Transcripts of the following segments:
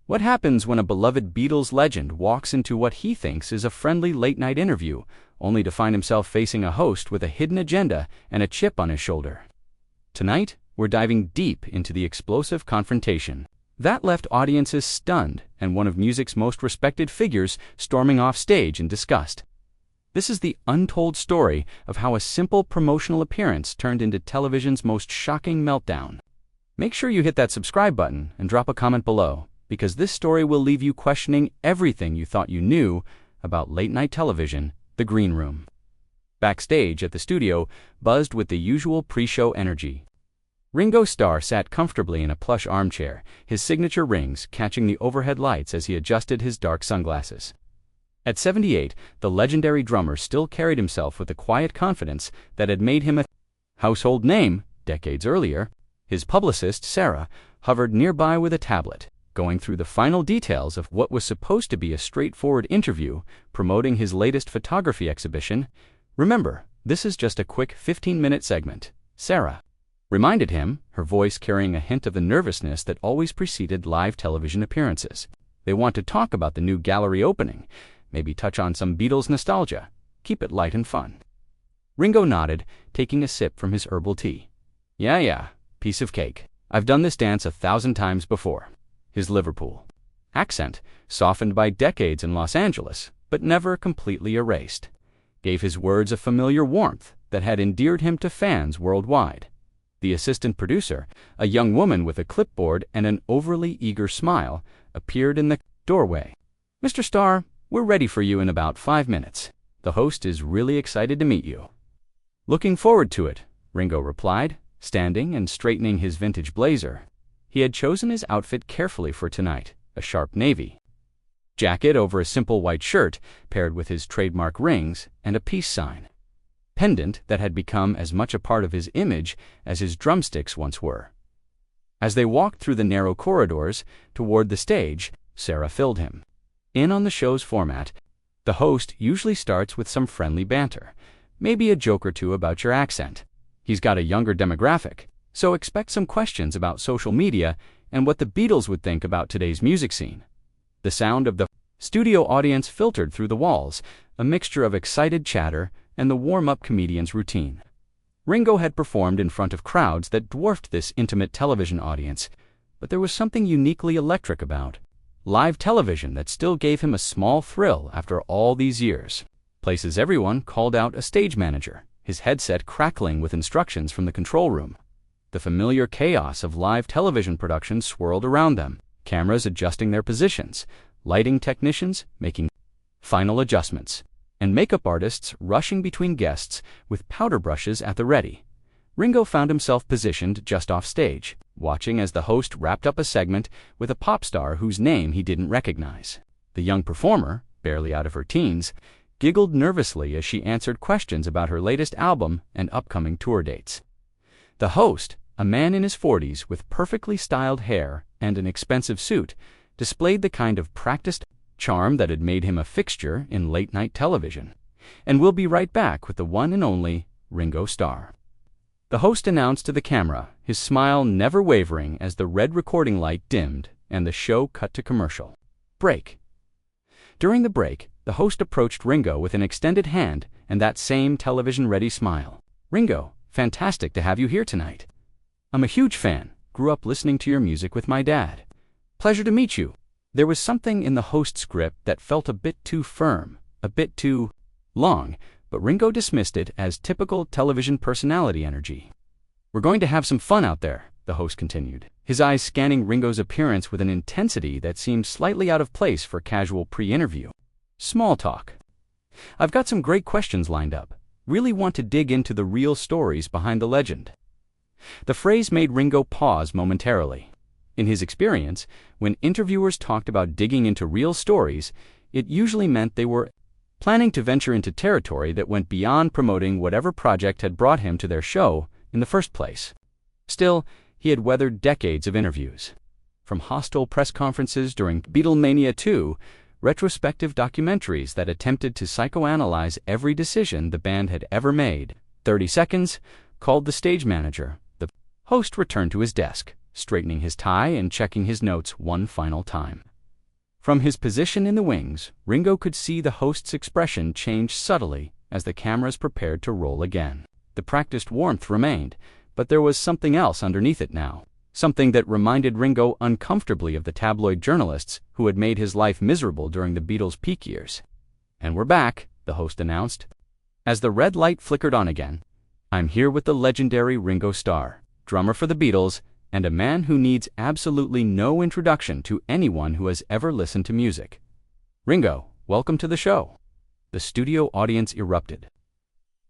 What happens when a beloved Beatles legend walks into what he thinks is a friendly late-night interview, only to find himself facing a host with a hidden agenda and a chip on his shoulder? Tonight, we're diving deep into the explosive confrontation that left audiences stunned and one of music's most respected figures storming off stage in disgust. This is the untold story of how a simple promotional appearance turned into television's most shocking meltdown. Make sure you hit that subscribe button and drop a comment below, because this story will leave you questioning everything you thought you knew about late-night television, the green room. Backstage at the studio buzzed with the usual pre-show energy. Ringo Starr sat comfortably in a plush armchair, his signature rings catching the overhead lights as he adjusted his dark sunglasses. At 78, the legendary drummer still carried himself with the quiet confidence that had made him a household name decades earlier. His publicist, Sarah, hovered nearby with a tablet, going through the final details of what was supposed to be a straightforward interview promoting his latest photography exhibition. "Remember, this is just a quick 15-minute segment," Sarah reminded him, her voice carrying a hint of the nervousness that always preceded live television appearances. "They want to talk about the new gallery opening, maybe touch on some Beatles nostalgia. Keep it light and fun." Ringo nodded, taking a sip from his herbal tea. Yeah, piece of cake. I've done this dance 1,000 times before." His Liverpool accent, softened by decades in Los Angeles, but never completely erased, gave his words a familiar warmth that had endeared him to fans worldwide. The assistant producer, a young woman with a clipboard and an overly eager smile, appeared in the doorway. "Mr. Starr, we're ready for you in about 5 minutes. The host is really excited to meet you." "Looking forward to it," Ringo replied, standing and straightening his vintage blazer. He had chosen his outfit carefully for tonight, a sharp navy jacket over a simple white shirt paired with his trademark rings and a peace sign pendant that had become as much a part of his image as his drumsticks once were. As they walked through the narrow corridors toward the stage, Sarah filled him in on the show's format. The host usually starts with some friendly banter, maybe a joke or two about your accent. He's got a younger demographic, so expect some questions about social media and what the Beatles would think about today's music scene. The sound of the studio audience filtered through the walls, a mixture of excited chatter and the warm-up comedian's routine. Ringo had performed in front of crowds that dwarfed this intimate television audience, but there was something uniquely electric about live television that still gave him a small thrill after all these years. Places everyone called out a stage manager, his headset crackling with instructions from the control room. The familiar chaos of live television production swirled around them, cameras adjusting their positions, lighting technicians making final adjustments, and makeup artists rushing between guests with powder brushes at the ready. Ringo found himself positioned just off stage, watching as the host wrapped up a segment with a pop star whose name he didn't recognize. The young performer, barely out of her teens, giggled nervously as she answered questions about her latest album and upcoming tour dates. The host, a man in his 40s with perfectly styled hair and an expensive suit, displayed the kind of practiced charm that had made him a fixture in late-night television. "And we'll be right back with the one and only Ringo Starr," the host announced to the camera, his smile never wavering as the red recording light dimmed and the show cut to commercial break. During the break, the host approached Ringo with an extended hand and that same television-ready smile. "Ringo, fantastic to have you here tonight. I'm a huge fan, grew up listening to your music with my dad. Pleasure to meet you." There was something in the host's script that felt a bit too firm, a bit too long, but Ringo dismissed it as typical television personality energy. "We're going to have some fun out there," the host continued, his eyes scanning Ringo's appearance with an intensity that seemed slightly out of place for casual pre-interview small talk. "I've got some great questions lined up. Really want to dig into the real stories behind the legend." The phrase made Ringo pause momentarily. In his experience, when interviewers talked about digging into real stories, it usually meant they were planning to venture into territory that went beyond promoting whatever project had brought him to their show in the first place. Still, he had weathered decades of interviews. From hostile press conferences during Beatlemania to retrospective documentaries that attempted to psychoanalyze every decision the band had ever made. 30 seconds, called the stage manager. The host returned to his desk, straightening his tie and checking his notes one final time. From his position in the wings, Ringo could see the host's expression change subtly as the cameras prepared to roll again. The practiced warmth remained, but there was something else underneath it now. Something that reminded Ringo uncomfortably of the tabloid journalists who had made his life miserable during the Beatles' peak years. "And we're back," the host announced. As the red light flickered on again, "I'm here with the legendary Ringo Starr, drummer for the Beatles, and a man who needs absolutely no introduction to anyone who has ever listened to music. Ringo, welcome to the show." The studio audience erupted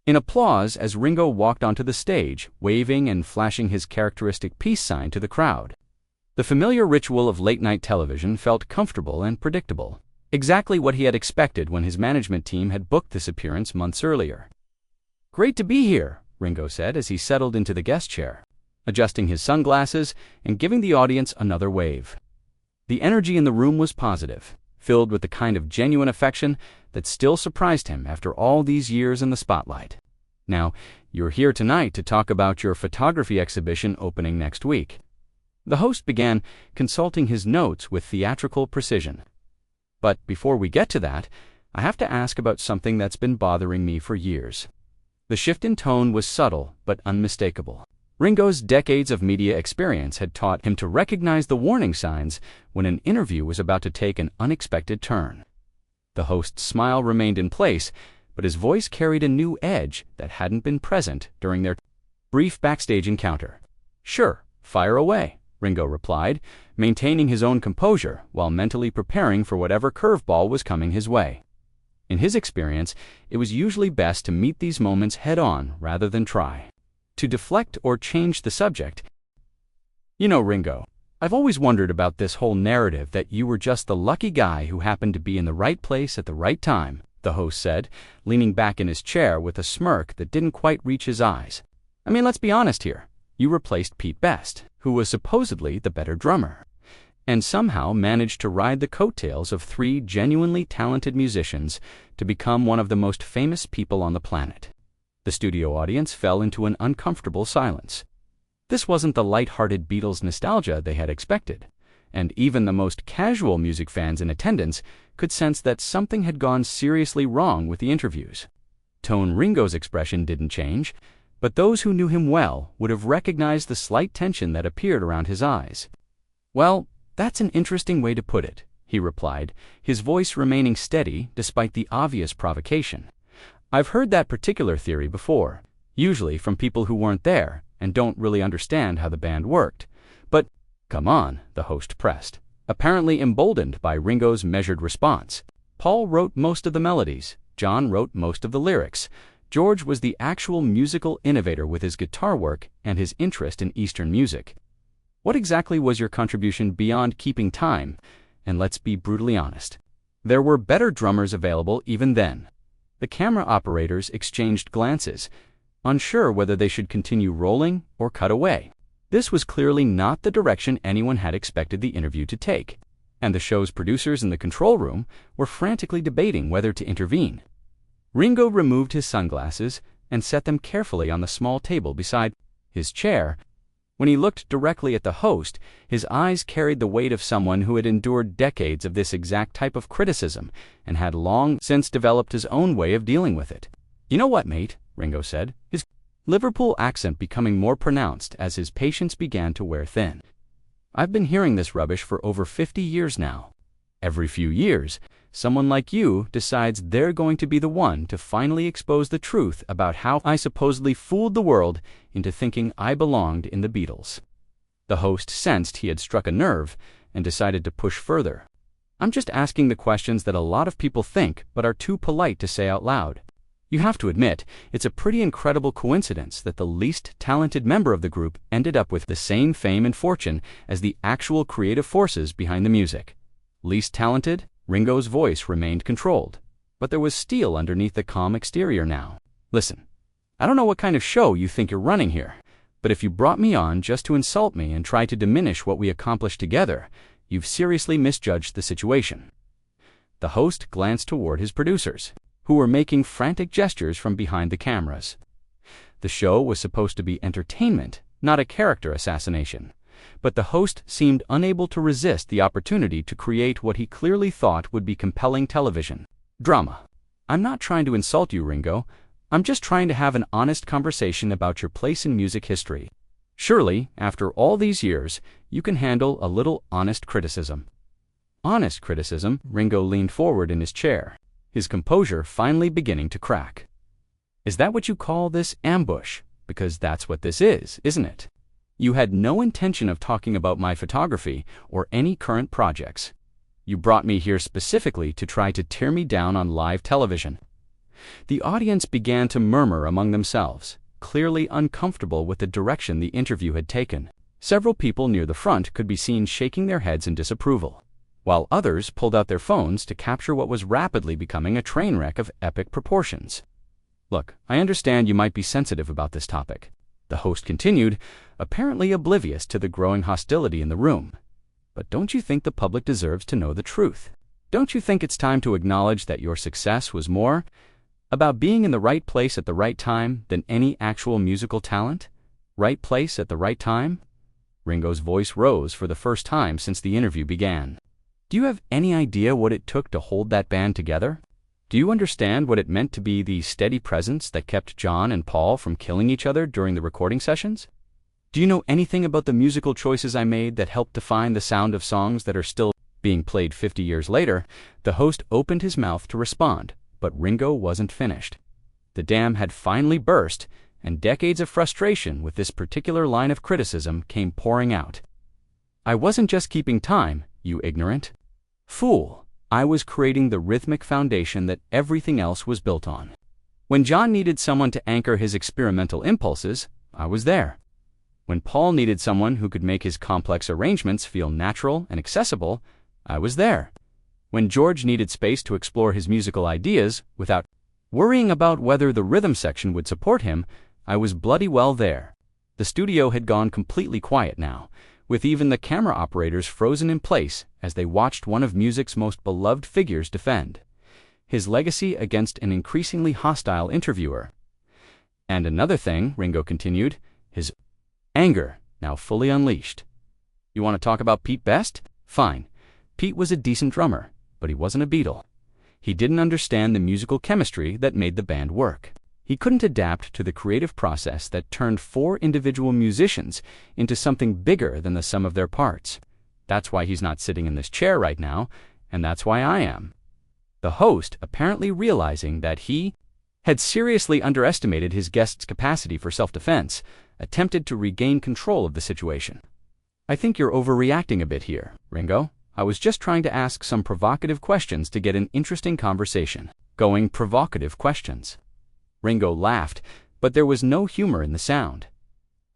in applause as Ringo walked onto the stage, waving and flashing his characteristic peace sign to the crowd. The familiar ritual of late-night television felt comfortable and predictable, exactly what he had expected when his management team had booked this appearance months earlier. "Great to be here," Ringo said as he settled into the guest chair, adjusting his sunglasses and giving the audience another wave. The energy in the room was positive, filled with the kind of genuine affection that still surprised him after all these years in the spotlight. "Now, you're here tonight to talk about your photography exhibition opening next week." The host began, consulting his notes with theatrical precision. "But before we get to that, I have to ask about something that's been bothering me for years." The shift in tone was subtle but unmistakable. Ringo's decades of media experience had taught him to recognize the warning signs when an interview was about to take an unexpected turn. The host's smile remained in place, but his voice carried a new edge that hadn't been present during their brief backstage encounter. "Sure, fire away," Ringo replied, maintaining his own composure while mentally preparing for whatever curveball was coming his way. In his experience, it was usually best to meet these moments head-on rather than try to deflect or change the subject. "You know, Ringo, I've always wondered about this whole narrative that you were just the lucky guy who happened to be in the right place at the right time," the host said, leaning back in his chair with a smirk that didn't quite reach his eyes. "I mean, let's be honest here. You replaced Pete Best, who was supposedly the better drummer, and somehow managed to ride the coattails of 3 genuinely talented musicians to become one of the most famous people on the planet." The studio audience fell into an uncomfortable silence. This wasn't the light-hearted Beatles nostalgia they had expected, and even the most casual music fans in attendance could sense that something had gone seriously wrong with the interviews. Tone Ringo's expression didn't change, but those who knew him well would have recognized the slight tension that appeared around his eyes. "Well, that's an interesting way to put it," he replied, his voice remaining steady despite the obvious provocation. "I've heard that particular theory before, usually from people who weren't there and don't really understand how the band worked. But, come on," the host pressed, apparently emboldened by Ringo's measured response. "Paul wrote most of the melodies, John wrote most of the lyrics. George was the actual musical innovator with his guitar work and his interest in Eastern music. What exactly was your contribution beyond keeping time? And let's be brutally honest. There were better drummers available even then." The camera operators exchanged glances, unsure whether they should continue rolling or cut away. This was clearly not the direction anyone had expected the interview to take, and the show's producers in the control room were frantically debating whether to intervene. Ringo removed his sunglasses and set them carefully on the small table beside his chair. When he looked directly at the host, his eyes carried the weight of someone who had endured decades of this exact type of criticism and had long since developed his own way of dealing with it. "You know what, mate?" Ringo said, his Liverpool accent becoming more pronounced as his patience began to wear thin. "I've been hearing this rubbish for over 50 years now. Every few years, someone like you decides they're going to be the one to finally expose the truth about how I supposedly fooled the world into thinking I belonged in the Beatles." The host sensed he had struck a nerve and decided to push further. "I'm just asking the questions that a lot of people think but are too polite to say out loud. You have to admit, it's a pretty incredible coincidence that the least talented member of the group ended up with the same fame and fortune as the actual creative forces behind the music." Least talented? Ringo's voice remained controlled, but there was steel underneath the calm exterior now. "Listen, I don't know what kind of show you think you're running here, but if you brought me on just to insult me and try to diminish what we accomplished together, you've seriously misjudged the situation." The host glanced toward his producers, who were making frantic gestures from behind the cameras. The show was supposed to be entertainment, not a character assassination, But the host seemed unable to resist the opportunity to create what he clearly thought would be compelling television drama. "I'm not trying to insult you, Ringo. I'm just trying to have an honest conversation about your place in music history. Surely, after all these years, you can handle a little honest criticism." Honest criticism? Ringo leaned forward in his chair, his composure finally beginning to crack. "Is that what you call this ambush? Because that's what this is, isn't it? You had no intention of talking about my photography or any current projects. You brought me here specifically to try to tear me down on live television." The audience began to murmur among themselves, clearly uncomfortable with the direction the interview had taken. Several people near the front could be seen shaking their heads in disapproval, while others pulled out their phones to capture what was rapidly becoming a train wreck of epic proportions. "Look, I understand you might be sensitive about this topic," the host continued, apparently oblivious to the growing hostility in the room. "But don't you think the public deserves to know the truth? Don't you think it's time to acknowledge that your success was more about being in the right place at the right time than any actual musical talent? Right place at the right time?" Ringo's voice rose for the first time since the interview began. "Do you have any idea what it took to hold that band together? Do you understand what it meant to be the steady presence that kept John and Paul from killing each other during the recording sessions? Do you know anything about the musical choices I made that helped define the sound of songs that are still being played 50 years later?" The host opened his mouth to respond, but Ringo wasn't finished. The dam had finally burst, and decades of frustration with this particular line of criticism came pouring out. "I wasn't just keeping time, you ignorant fool. I was creating the rhythmic foundation that everything else was built on. When John needed someone to anchor his experimental impulses, I was there. When Paul needed someone who could make his complex arrangements feel natural and accessible, I was there. When George needed space to explore his musical ideas without worrying about whether the rhythm section would support him, I was bloody well there." The studio had gone completely quiet now, with even the camera operators frozen in place as they watched one of music's most beloved figures defend his legacy against an increasingly hostile interviewer. "And another thing," Ringo continued, his anger now fully unleashed. "You want to talk about Pete Best? Fine. Pete was a decent drummer, but he wasn't a Beatle. He didn't understand the musical chemistry that made the band work. He couldn't adapt to the creative process that turned 4 individual musicians into something bigger than the sum of their parts. That's why he's not sitting in this chair right now, and that's why I am." The host, apparently realizing that he had seriously underestimated his guest's capacity for self-defense, attempted to regain control of the situation. "I think you're overreacting a bit here, Ringo. I was just trying to ask some provocative questions to get an interesting conversation going." "Provocative questions?" Ringo laughed, but there was no humor in the sound.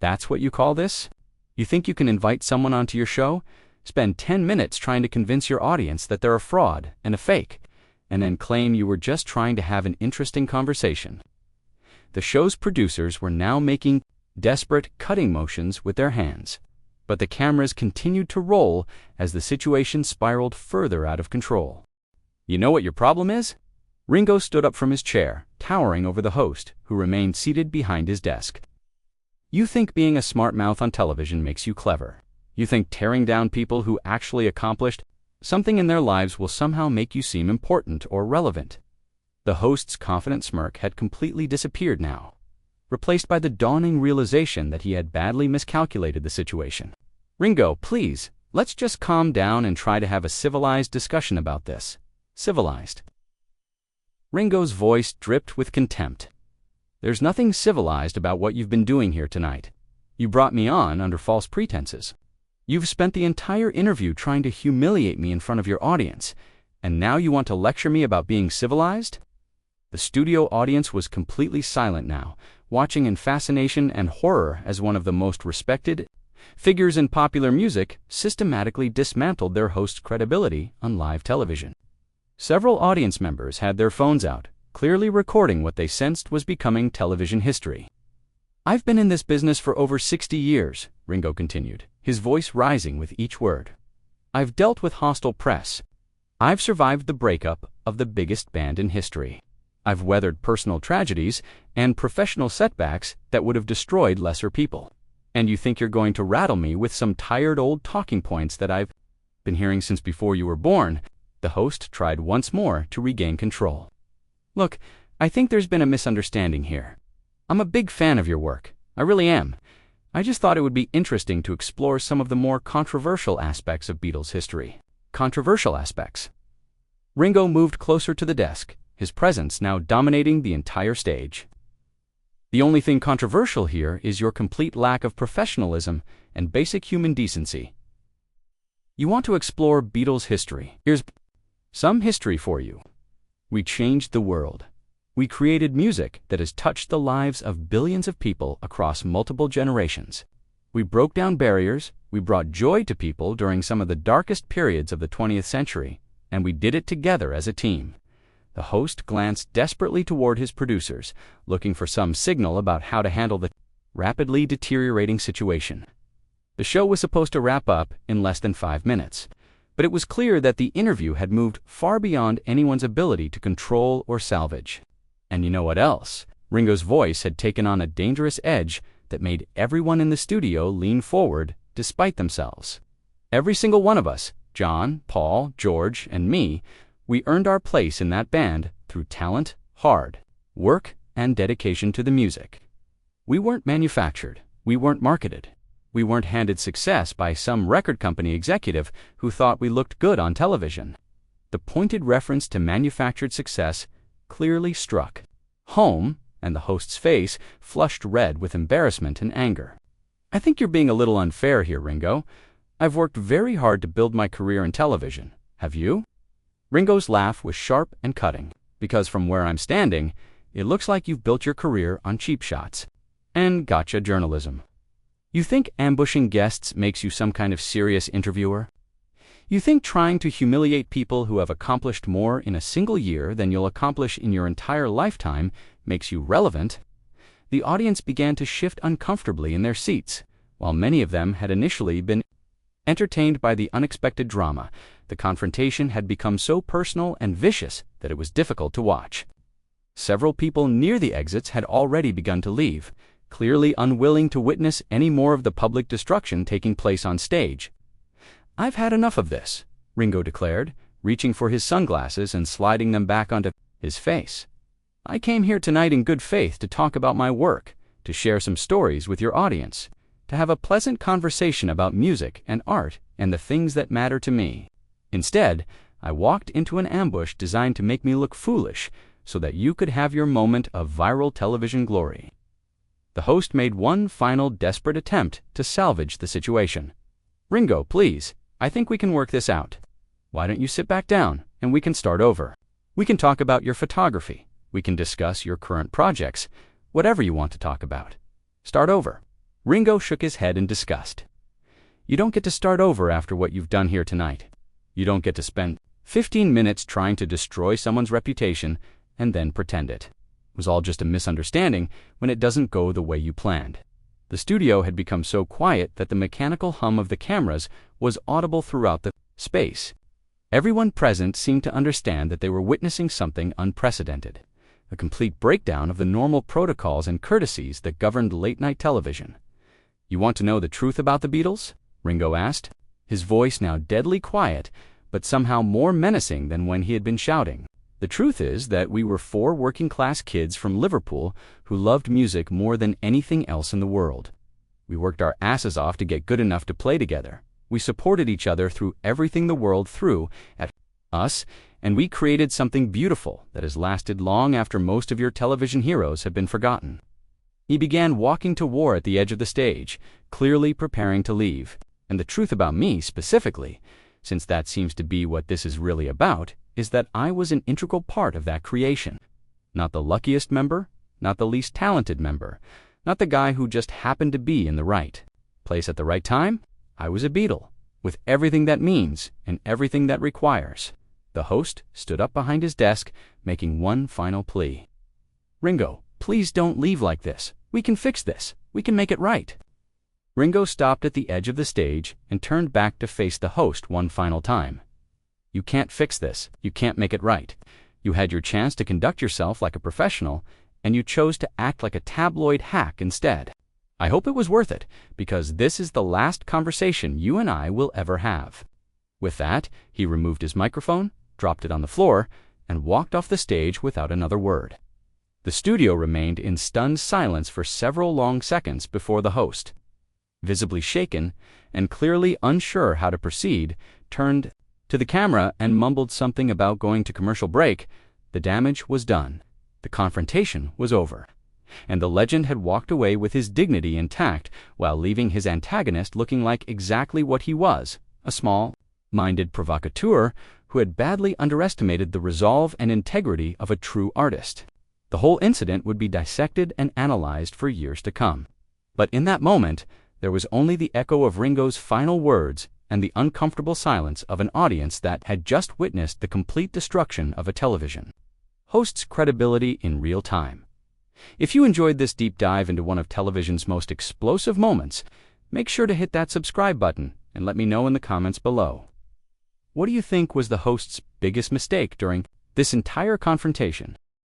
"That's what you call this? You think you can invite someone onto your show, spend 10 minutes trying to convince your audience that they're a fraud and a fake, and then claim you were just trying to have an interesting conversation?" The show's producers were now making desperate cutting motions with their hands, but the cameras continued to roll as the situation spiraled further out of control. "You know what your problem is?" Ringo stood up from his chair, towering over the host, who remained seated behind his desk. "You think being a smart mouth on television makes you clever. You think tearing down people who actually accomplished something in their lives will somehow make you seem important or relevant." The host's confident smirk had completely disappeared now, replaced by the dawning realization that he had badly miscalculated the situation. "Ringo, please, let's just calm down and try to have a civilized discussion about this." "Civilized?" Ringo's voice dripped with contempt. "There's nothing civilized about what you've been doing here tonight. You brought me on under false pretenses. You've spent the entire interview trying to humiliate me in front of your audience, and now you want to lecture me about being civilized?" The studio audience was completely silent now, watching in fascination and horror as one of the most respected figures in popular music systematically dismantled their host's credibility on live television. Several audience members had their phones out, clearly recording what they sensed was becoming television history. "I've been in this business for over 60 years, Ringo continued, his voice rising with each word. "I've dealt with hostile press. I've survived the breakup of the biggest band in history. I've weathered personal tragedies and professional setbacks that would have destroyed lesser people. And you think you're going to rattle me with some tired old talking points that I've been hearing since before you were born? The host tried once more to regain control. Look, I think there's been a misunderstanding here. I'm a big fan of your work. I really am. I just thought it would be interesting to explore some of the more controversial aspects of Beatles history. Controversial aspects. Ringo moved closer to the desk, his presence now dominating the entire stage. The only thing controversial here is your complete lack of professionalism and basic human decency. You want to explore Beatles history. Here's some history for you. We changed the world. We created music that has touched the lives of billions of people across multiple generations. We broke down barriers, we brought joy to people during some of the darkest periods of the 20th century, and we did it together as a team. The host glanced desperately toward his producers, looking for some signal about how to handle the rapidly deteriorating situation. The show was supposed to wrap up in less than 5 minutes, but it was clear that the interview had moved far beyond anyone's ability to control or salvage. And you know what else? Ringo's voice had taken on a dangerous edge that made everyone in the studio lean forward despite themselves. Every single one of us, John, Paul, George, and me, we earned our place in that band through talent, hard work, and dedication to the music. We weren't manufactured. We weren't marketed. We weren't handed success by some record company executive who thought we looked good on television. The pointed reference to manufactured success clearly struck home, and the host's face flushed red with embarrassment and anger. I think you're being a little unfair here, Ringo. I've worked very hard to build my career in television. Have you? Ringo's laugh was sharp and cutting, because from where I'm standing, it looks like you've built your career on cheap shots and gotcha journalism. You think ambushing guests makes you some kind of serious interviewer? You think trying to humiliate people who have accomplished more in a single year than you'll accomplish in your entire lifetime makes you relevant? The audience began to shift uncomfortably in their seats. While many of them had initially been entertained by the unexpected drama, the confrontation had become so personal and vicious that it was difficult to watch. Several people near the exits had already begun to leave, clearly unwilling to witness any more of the public destruction taking place on stage. I've had enough of this, Ringo declared, reaching for his sunglasses and sliding them back onto his face. I came here tonight in good faith to talk about my work, to share some stories with your audience, to have a pleasant conversation about music and art and the things that matter to me. Instead, I walked into an ambush designed to make me look foolish so that you could have your moment of viral television glory. The host made one final desperate attempt to salvage the situation. Ringo, please, I think we can work this out. Why don't you sit back down and we can start over? We can talk about your photography. We can discuss your current projects, whatever you want to talk about. Start over. Ringo shook his head in disgust. You don't get to start over after what you've done here tonight. You don't get to spend 15 minutes trying to destroy someone's reputation and then pretend it was all just a misunderstanding when it doesn't go the way you planned. The studio had become so quiet that the mechanical hum of the cameras was audible throughout the space. Everyone present seemed to understand that they were witnessing something unprecedented, a complete breakdown of the normal protocols and courtesies that governed late-night television. You want to know the truth about the Beatles? Ringo asked, his voice now deadly quiet, but somehow more menacing than when he had been shouting. The truth is that we were 4 working-class kids from Liverpool who loved music more than anything else in the world. We worked our asses off to get good enough to play together. We supported each other through everything the world threw at us, and we created something beautiful that has lasted long after most of your television heroes have been forgotten. He began walking to war at the edge of the stage, clearly preparing to leave. And the truth about me specifically, since that seems to be what this is really about, is that I was an integral part of that creation. Not the luckiest member, not the least talented member, not the guy who just happened to be in the right place at the right time. I was a Beatle, with everything that means and everything that requires. The host stood up behind his desk, making one final plea. Ringo, please don't leave like this. We can fix this. We can make it right. Ringo stopped at the edge of the stage and turned back to face the host one final time. You can't fix this. You can't make it right. You had your chance to conduct yourself like a professional, and you chose to act like a tabloid hack instead. I hope it was worth it, because this is the last conversation you and I will ever have." With that, he removed his microphone, dropped it on the floor, and walked off the stage without another word. The studio remained in stunned silence for several long seconds before the host, visibly shaken and clearly unsure how to proceed, turned to the camera and mumbled something about going to commercial break. The damage was done. The confrontation was over, and the legend had walked away with his dignity intact while leaving his antagonist looking like exactly what he was, a small-minded provocateur who had badly underestimated the resolve and integrity of a true artist. The whole incident would be dissected and analyzed for years to come. But in that moment, there was only the echo of Ringo's final words and the uncomfortable silence of an audience that had just witnessed the complete destruction of a television host's credibility in real time. If you enjoyed this deep dive into one of television's most explosive moments, make sure to hit that subscribe button and let me know in the comments below. What do you think was the host's biggest mistake during this entire confrontation?